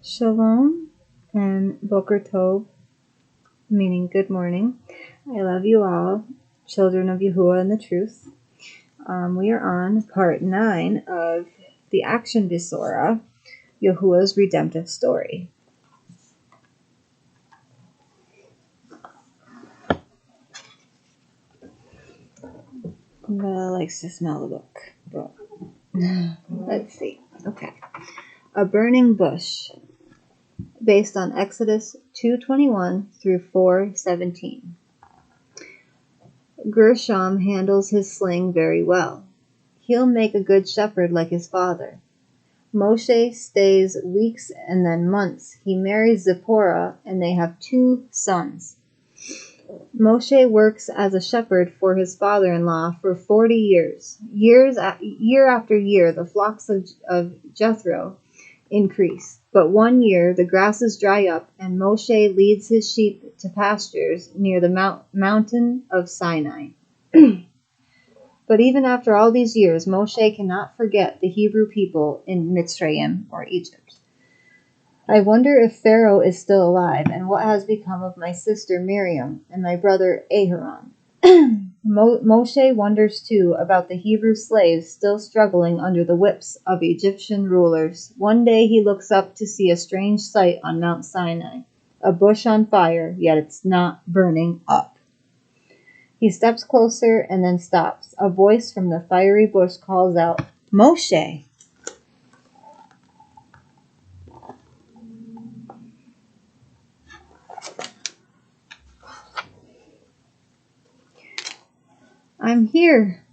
Shalom and Boker Tov, meaning good morning. I love you all, children of Yahuah and the truth. We are on part 9 of the action Besorah, Yahuah's redemptive story. Bella likes to smell the book. But let's see. Okay. A burning bush, based on Exodus 2:21 through 4:17. Gershom handles his sling very well. He'll make a good shepherd like his father. Moshe stays weeks and then months. He marries Zipporah and they have 2 sons. Moshe works as a shepherd for his father-in-law for 40 years. Year after year, the flocks of Jethro increase. But one year, the grasses dry up, and Moshe leads his sheep to pastures near the mountain of Sinai. But even after all these years, Moshe cannot forget the Hebrew people in Mitzrayim, or Egypt. I wonder if Pharaoh is still alive, and what has become of my sister Miriam and my brother Aharon. Moshe wonders too about the Hebrew slaves still struggling under the whips of Egyptian rulers. One day he looks up to see a strange sight on Mount Sinai, a bush on fire, yet it's not burning up. He steps closer and then stops. A voice from the fiery bush calls out, "Moshe!" "I'm here."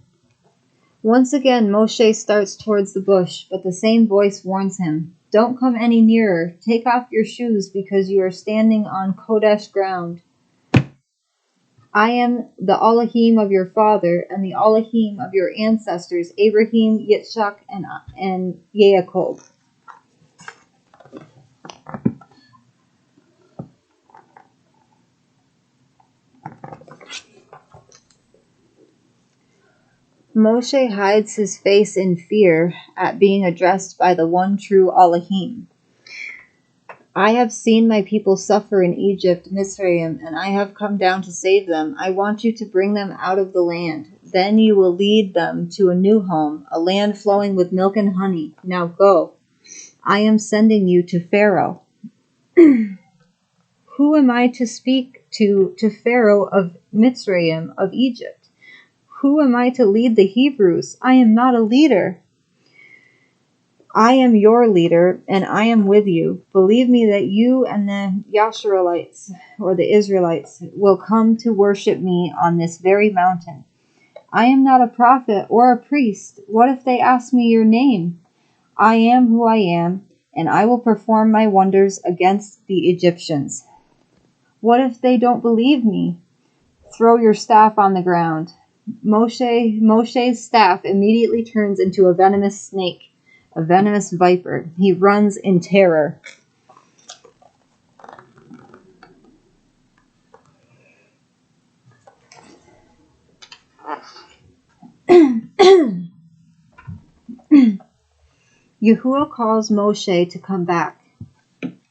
Once again, Moshe starts towards the bush, but the same voice warns him, "Don't come any nearer. Take off your shoes because you are standing on Kodesh ground. I am the Elohim of your father and the Elohim of your ancestors, Abraham, Yitzchak, and Yaakov." Moshe hides his face in fear at being addressed by the one true Elohim. "I have seen my people suffer in Egypt, Misraim, and I have come down to save them. I want you to bring them out of the land. Then you will lead them to a new home, a land flowing with milk and honey. Now go. I am sending you to Pharaoh." Who am I to speak to Pharaoh of Mitzrayim, of Egypt? Who am I to lead the Hebrews? I am not a leader. "I am your leader, and I am with you. Believe me that you and the Yashuralites, or the Israelites, will come to worship me on this very mountain. I am not a prophet or a priest. What if they ask me your name? I am who I am, and I will perform my wonders against the Egyptians. What if they don't believe me? Throw your staff on the ground." Moshe's staff immediately turns into a venomous snake, a venomous viper. He runs in terror. Yahuah calls Moshe to come back.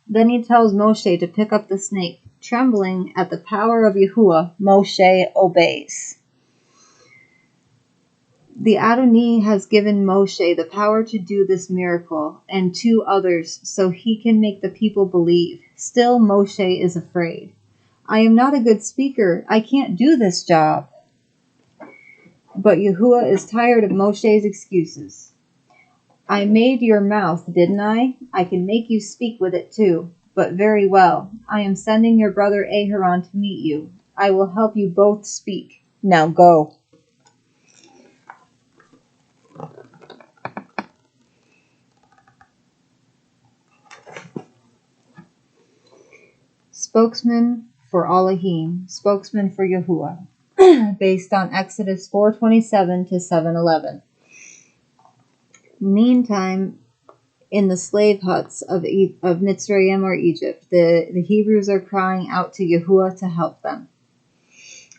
Then he tells Moshe to pick up the snake. Trembling at the power of Yahuah, Moshe obeys. The Adonai has given Moshe the power to do this miracle, and 2 others, so he can make the people believe. Still, Moshe is afraid. "I am not a good speaker. I can't do this job." But Yahuah is tired of Moshe's excuses. "I made your mouth, didn't I? I can make you speak with it too. But very well. I am sending your brother Aharon to meet you. I will help you both speak. Now go." Spokesmen for Elohim, spokesman for Yahuah, based on Exodus 4:27 to 7:11. Meantime, in the slave huts of Mitzrayim or Egypt, the Hebrews are crying out to Yahuah to help them.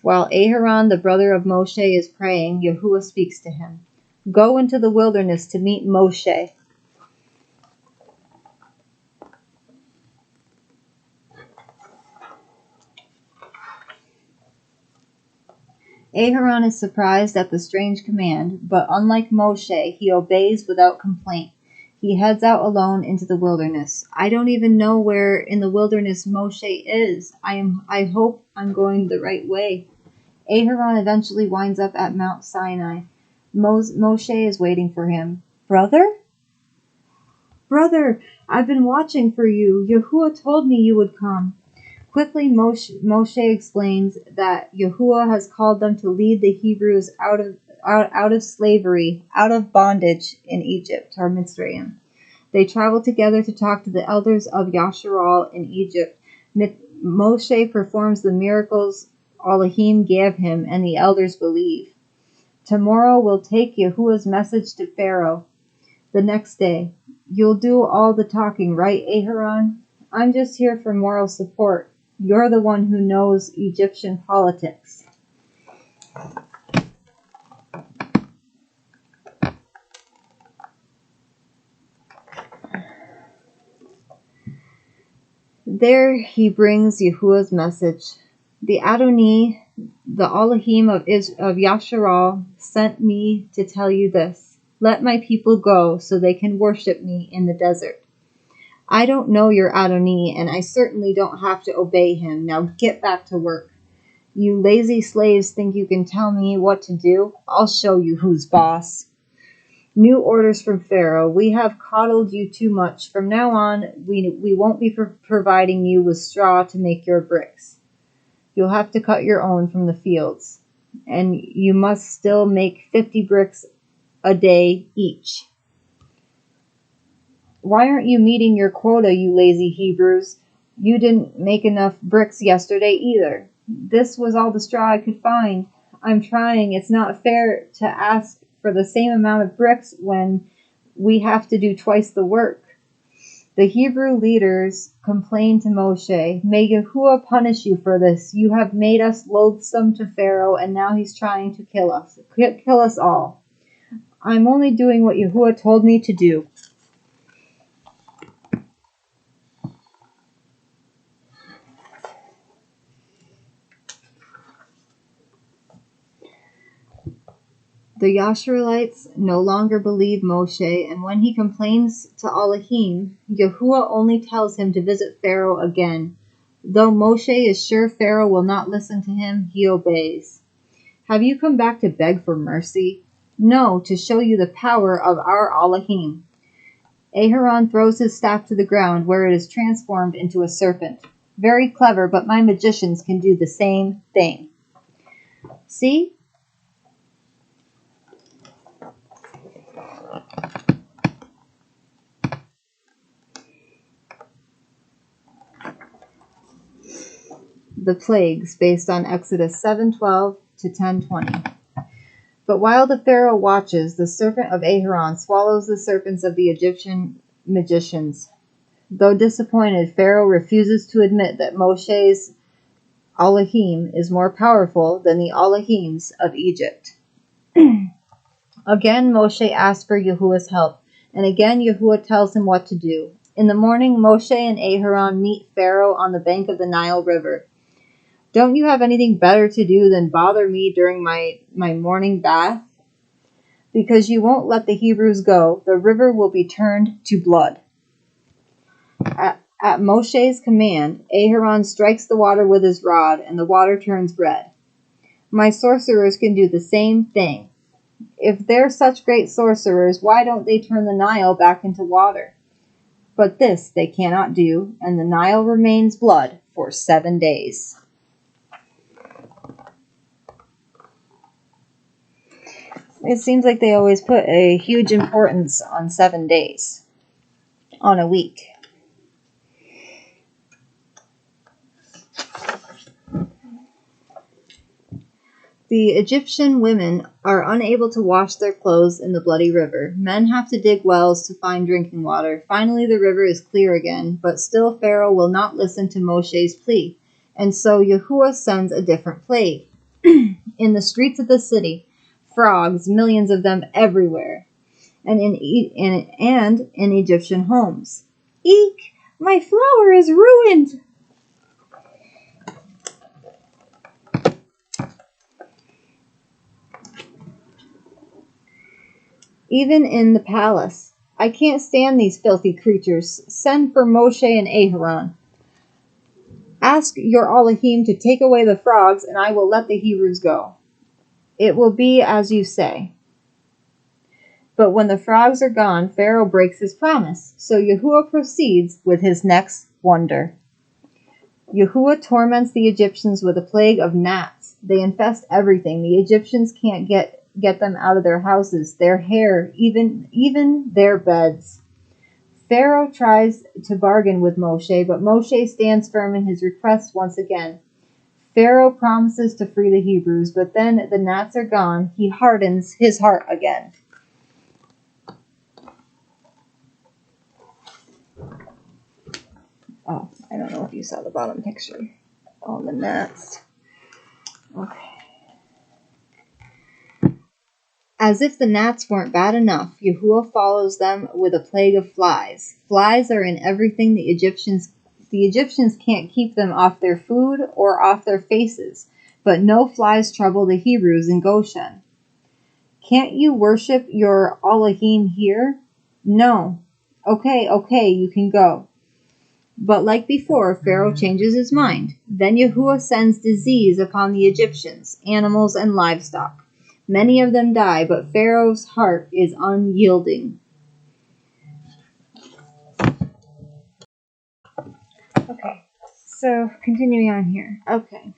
While Aharon, the brother of Moshe, is praying, Yahuah speaks to him. "Go into the wilderness to meet Moshe." Aharon is surprised at the strange command, but unlike Moshe, he obeys without complaint. He heads out alone into the wilderness. I don't even know where in the wilderness Moshe is. I hope I'm going the right way. Aharon eventually winds up at Mount Sinai. Moshe is waiting for him. Brother? Brother, I've been watching for you. Yahuah told me you would come. Quickly, Moshe explains that Yahuah has called them to lead the Hebrews out of slavery, out of bondage in Egypt, or Misraim. They travel together to talk to the elders of Yasharal in Egypt. Moshe performs the miracles Elohim gave him, and the elders believe. Tomorrow we'll take Yahuah's message to Pharaoh. The next day, you'll do all the talking, right, Aharon? I'm just here for moral support. You're the one who knows Egyptian politics. There he brings Yahuah's message. The Adonai, the Elohim of Yasharal, sent me to tell you this. Let my people go so they can worship me in the desert. I don't know your Adonai, and I certainly don't have to obey him. Now get back to work. You lazy slaves think you can tell me what to do? I'll show you who's boss. New orders from Pharaoh. We have coddled you too much. From now on, we won't be providing you with straw to make your bricks. You'll have to cut your own from the fields. And you must still make 50 bricks a day each. Why aren't you meeting your quota, you lazy Hebrews? You didn't make enough bricks yesterday either. This was all the straw I could find. I'm trying. It's not fair to ask for the same amount of bricks when we have to do twice the work. The Hebrew leaders complained to Moshe, May Yahuah punish you for this. You have made us loathsome to Pharaoh, and now he's trying to kill us. Kill us all. I'm only doing what Yahuah told me to do. The Yasharalites no longer believe Moshe, and when he complains to Elohim, Yahuah only tells him to visit Pharaoh again. Though Moshe is sure Pharaoh will not listen to him, he obeys. Have you come back to beg for mercy? No, to show you the power of our Elohim. Aharon throws his staff to the ground, where it is transformed into a serpent. Very clever, but my magicians can do the same thing. See? The plagues, based on Exodus 7:12 to 10:20. But while the Pharaoh watches, the serpent of Aharon swallows the serpents of the Egyptian magicians. Though disappointed, Pharaoh refuses to admit that Moshe's Elohim is more powerful than the Elohims of Egypt. Again, Moshe asks for Yahuah's help, and again Yahuah tells him what to do. In the morning, Moshe and Aharon meet Pharaoh on the bank of the Nile River. Don't you have anything better to do than bother me during my morning bath? Because you won't let the Hebrews go, the river will be turned to blood. At Moshe's command, Aharon strikes the water with his rod, and the water turns red. My sorcerers can do the same thing. If they're such great sorcerers, why don't they turn the Nile back into water? But this they cannot do, and the Nile remains blood for 7 days. It seems like they always put a huge importance on 7 days, on a week. The Egyptian women are unable to wash their clothes in the bloody river. Men have to dig wells to find drinking water. Finally, the river is clear again, but still Pharaoh will not listen to Moshe's plea, and so Yahuah sends a different plague. In the streets of the city, frogs, millions of them everywhere, and in Egyptian homes. Eek! My flour is ruined! even in the palace. I can't stand these filthy creatures. Send for Moshe and Aharon. Ask your Elohim to take away the frogs, and I will let the Hebrews go. It will be as you say. But when the frogs are gone, Pharaoh breaks his promise. So Yahuah proceeds with his next wonder. Yahuah torments the Egyptians with a plague of gnats. They infest everything. The Egyptians can't get them out of their houses, their hair, even their beds. Pharaoh tries to bargain with Moshe, but Moshe stands firm in his request once again. Pharaoh promises to free the Hebrews, but then the gnats are gone. He hardens his heart again. Oh, I don't know if you saw the bottom picture. All the gnats. Okay. As if the gnats weren't bad enough, Yahuah follows them with a plague of flies. Flies are in everything. The Egyptians can't keep them off their food or off their faces, but no flies trouble the Hebrews in Goshen. Can't you worship your Elohim here? No. Okay, you can go. But like before, Pharaoh changes his mind. Then Yahuah sends disease upon the Egyptians, animals and livestock. Many of them die, but Pharaoh's heart is unyielding. Okay, so continuing on here. Okay.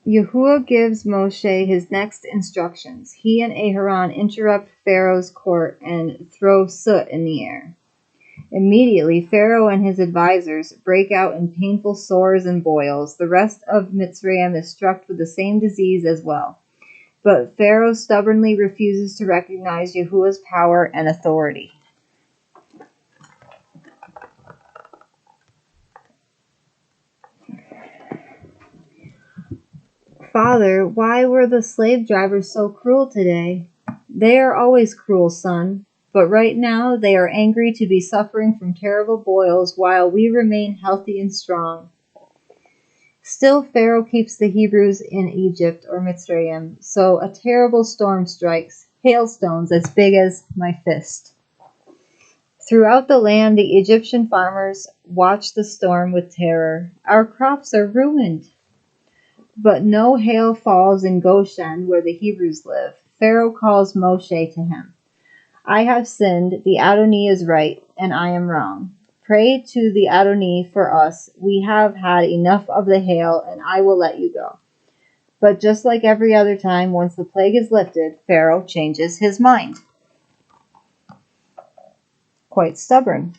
Yahuah gives Moshe his next instructions. He and Aharon interrupt Pharaoh's court and throw soot in the air. Immediately, Pharaoh and his advisors break out in painful sores and boils. The rest of Mitzrayim is struck with the same disease as well. But Pharaoh stubbornly refuses to recognize Yahuah's power and authority. Father, why were the slave drivers so cruel today? They are always cruel, son. But right now they are angry to be suffering from terrible boils while we remain healthy and strong. Still, Pharaoh keeps the Hebrews in Egypt or Mitzrayim, so a terrible storm strikes, hailstones as big as my fist. Throughout the land, the Egyptian farmers watch the storm with terror. Our crops are ruined. But no hail falls in Goshen, where the Hebrews live. Pharaoh calls Moshe to him. I have sinned, the Adonai is right, and I am wrong. Pray to the Adonai for us. We have had enough of the hail, and I will let you go. But just like every other time, once the plague is lifted, Pharaoh changes his mind. Quite stubborn.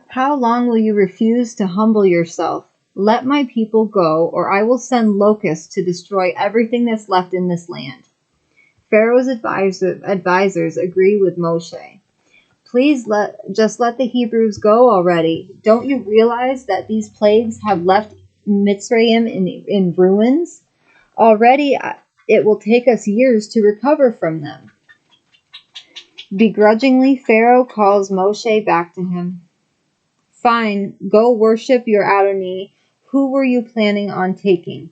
How long will you refuse to humble yourself? Let my people go, or I will send locusts to destroy everything that's left in this land. Pharaoh's advisors agree with Moshe. Please just let the Hebrews go already. Don't you realize that these plagues have left Mitzrayim in ruins? Already it will take us years to recover from them. Begrudgingly, Pharaoh calls Moshe back to him. Fine, go worship your Adonai. Who were you planning on taking?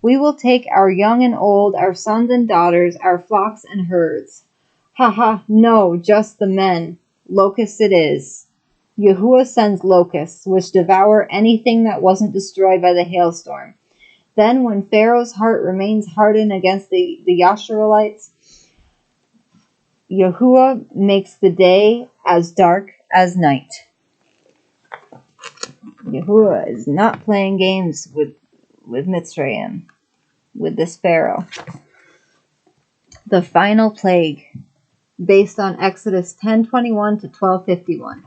We will take our young and old, our sons and daughters, our flocks and herds. No, just the men. Locusts it is. Yahuah sends locusts, which devour anything that wasn't destroyed by the hailstorm. Then when Pharaoh's heart remains hardened against the Yashuralites, Yahuah makes the day as dark as night. Yahuah is not playing games with Mitzrayim, with this Pharaoh. The final plague, based on Exodus 10:21 to 12:51.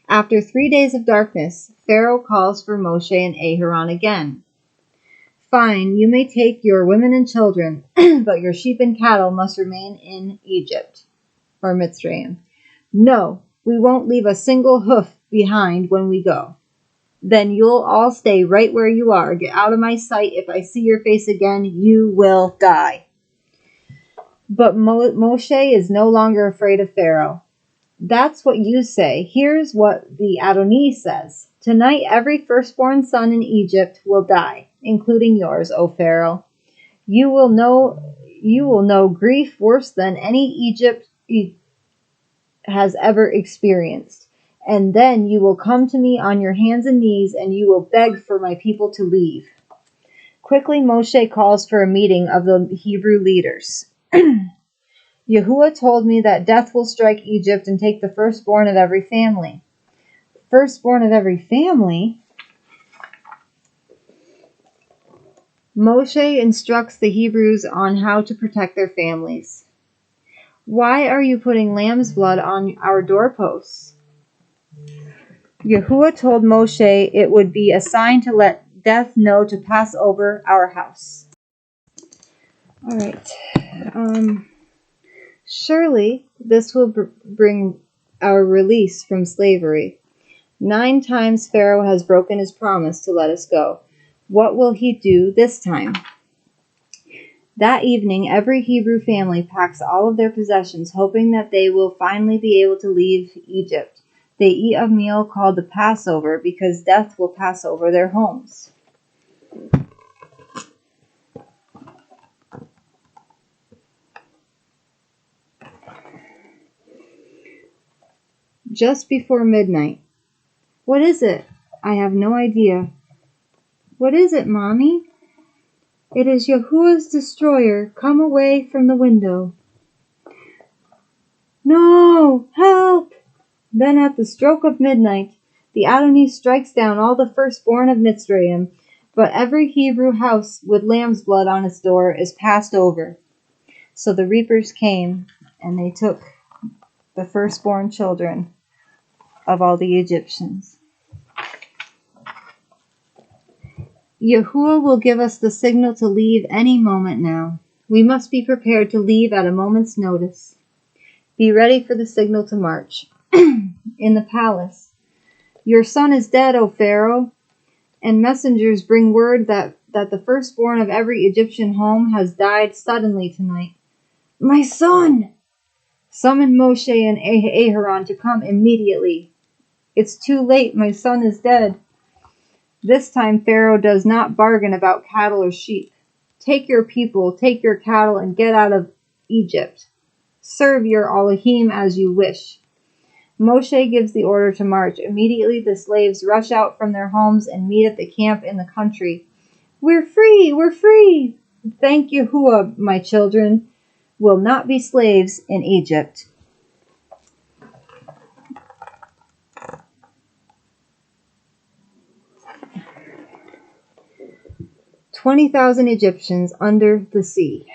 After 3 days of darkness, Pharaoh calls for Moshe and Aharon again. Fine, you may take your women and children, but your sheep and cattle must remain in Egypt, or Mitzrayim. No, we won't leave a single hoof behind when we go. Then you'll all stay right where you are. Get out of my sight. If I see your face again, you will die. But Moshe is no longer afraid of Pharaoh. That's what you say. Here's what the Adonai says. Tonight, every firstborn son in Egypt will die. including yours, O Pharaoh. You will know grief worse than any Egypt has ever experienced. And then you will come to me on your hands and knees, and you will beg for my people to leave. Quickly, Moshe calls for a meeting of the Hebrew leaders. Yahuah told me that death will strike Egypt and take the firstborn of every family. Firstborn of every family? Moshe instructs the Hebrews on how to protect their families. Why are you putting lamb's blood on our doorposts? Yahuah told Moshe it would be a sign to let death know to pass over our house. All right. Surely this will bring our release from slavery. 9 times Pharaoh has broken his promise to let us go. What will he do this time? That evening, every Hebrew family packs all of their possessions, hoping that they will finally be able to leave Egypt. They eat a meal called the Passover because death will pass over their homes. Just before midnight. What is it? I have no idea. What is it, Mommy? It is Yahuah's destroyer. Come away from the window. No! Help! Then at the stroke of midnight, the Adonai strikes down all the firstborn of Mitzrayim, but every Hebrew house with lamb's blood on its door is passed over. So the reapers came, and they took the firstborn children of all the Egyptians. Yahuah will give us the signal to leave any moment now. We must be prepared to leave at a moment's notice. Be ready for the signal to march. In the palace. Your son is dead, O Pharaoh, and messengers bring word that the firstborn of every Egyptian home has died suddenly tonight. My son! Summon Moshe and Aharon to come immediately. It's too late, my son is dead. This time Pharaoh does not bargain about cattle or sheep. Take your people, take your cattle, and get out of Egypt. Serve your Elohim as you wish. Moshe gives the order to march. Immediately the slaves rush out from their homes and meet at the camp in the country. We're free! We're free! Thank Yahuah, my children. Will not be slaves in Egypt. "20,000 Egyptians under the sea."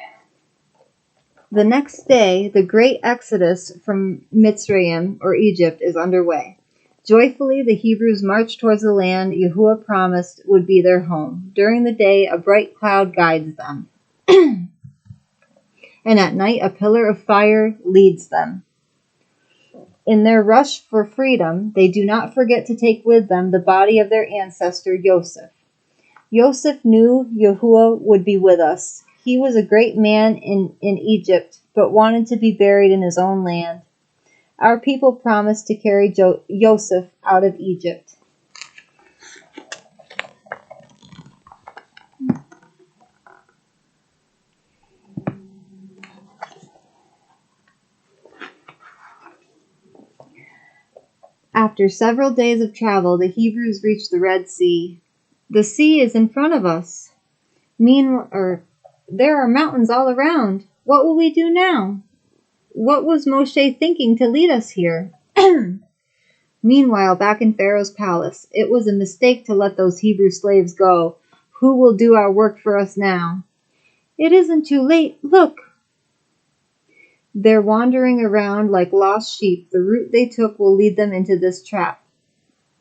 The next day, the great exodus from Mitzrayim, or Egypt, is underway. Joyfully, the Hebrews march towards the land Yahuah promised would be their home. During the day, a bright cloud guides them. And at night, a pillar of fire leads them. In their rush for freedom, they do not forget to take with them the body of their ancestor Joseph. Joseph knew Yahuah would be with us. He was a great man in Egypt, but wanted to be buried in his own land. Our people promised to carry Joseph out of Egypt. After several days of travel, the Hebrews reached the Red Sea. The sea is in front of us. There are mountains all around. What will we do now? What was Moshe thinking to lead us here? Meanwhile, back in Pharaoh's palace, it was a mistake to let those Hebrew slaves go. Who will do our work for us now? It isn't too late. Look! They're wandering around like lost sheep. The route they took will lead them into this trap.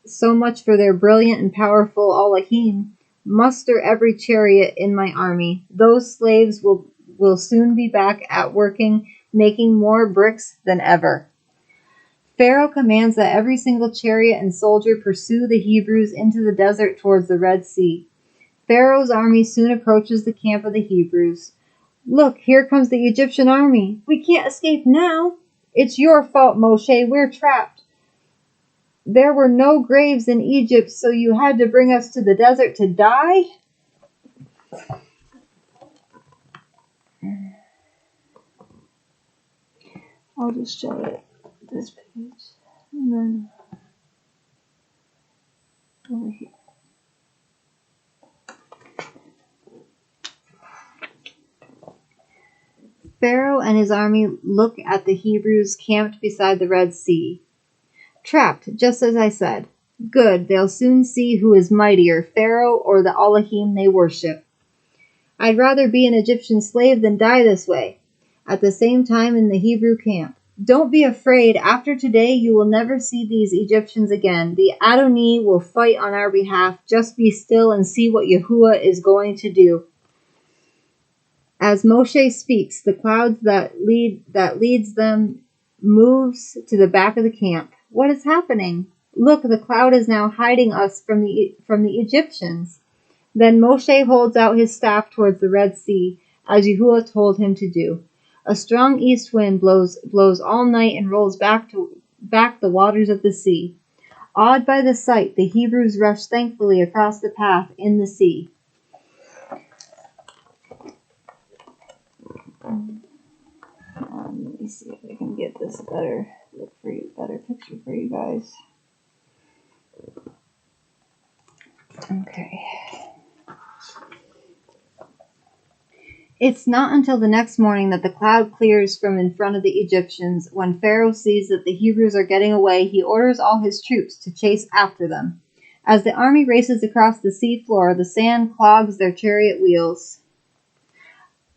So much for their brilliant and powerful Elohim. Muster every chariot in my army. Those slaves will soon be back at working, making more bricks than ever. Pharaoh commands that every single chariot and soldier pursue the Hebrews into the desert towards the Red Sea. Pharaoh's army soon approaches the camp of the Hebrews. Look, here comes the Egyptian army. We can't escape now. It's your fault, Moshe. We're trapped. There were no graves in Egypt, so you had to bring us to the desert to die? I'll just show it this page. And then over here. Pharaoh and his army look at the Hebrews camped beside the Red Sea. Trapped, just as I said. Good, they'll soon see who is mightier, Pharaoh or the Elohim they worship. I'd rather be an Egyptian slave than die this way. At the same time in the Hebrew camp. Don't be afraid. After today, you will never see these Egyptians again. The Adonai will fight on our behalf. Just be still and see what Yahuah is going to do. As Moshe speaks, the cloud that leads them moves to the back of the camp. What is happening? Look, the cloud is now hiding us from the Egyptians. Then Moshe holds out his staff towards the Red Sea, as Yahuah told him to do. A strong east wind blows all night and rolls back the waters of the sea. Awed by the sight, the Hebrews rush thankfully across the path in the sea. Let me see if I can get this better picture for you guys. Okay. It's not until the next morning that the cloud clears from in front of the Egyptians. When Pharaoh sees that the Hebrews are getting away, he orders all his troops to chase after them. As the army races across the sea floor, the sand clogs their chariot wheels.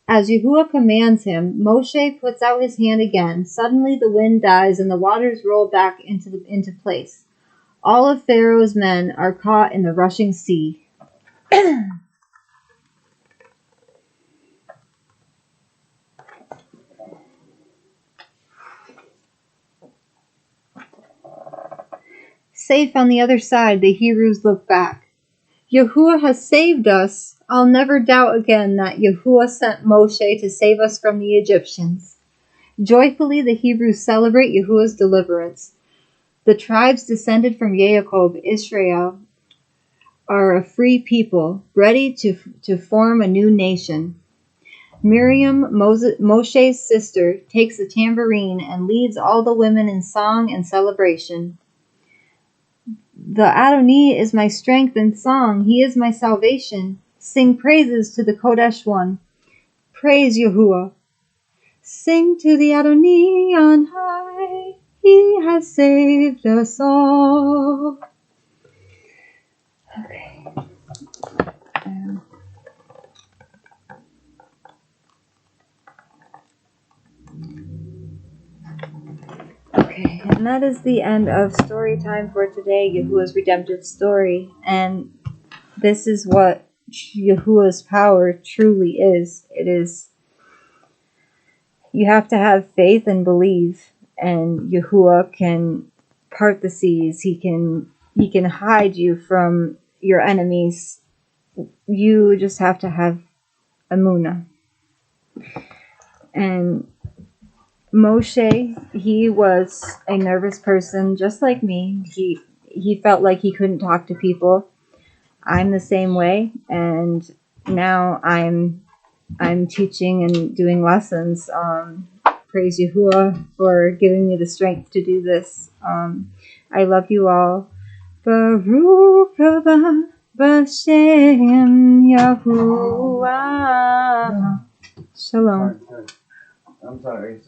As Yahuah commands him, Moshe puts out his hand again. Suddenly the wind dies and the waters roll back into place. All of Pharaoh's men are caught in the rushing sea. Safe on the other side, the Hebrews look back. Yahuah has saved us. I'll never doubt again that Yahuah sent Moshe to save us from the Egyptians. Joyfully, the Hebrews celebrate Yahuah's deliverance. The tribes descended from Jacob, Israel, are a free people, ready to form a new nation. Miriam, Moshe's sister, takes a tambourine and leads all the women in song and celebration. The Adonai is my strength and song. He is my salvation. Sing praises to the Kodesh One. Praise Yahuah. Sing to the Adonai on high. He has saved us all. Okay. Okay, and that is the end of story time for today, Yahuah's redemptive story. And this is what Yahuah's power truly is. It is, you have to have faith and believe, and Yahuah can part the seas. He can hide you from your enemies. You just have to have emunah. And Moshe, he was a nervous person just like me. He felt like he couldn't talk to people. I'm the same way, and now I'm teaching and doing lessons. Praise Yahuah for giving me the strength to do this. I love you all. Baruch haba b'shem Yahuah. Shalom. I'm sorry.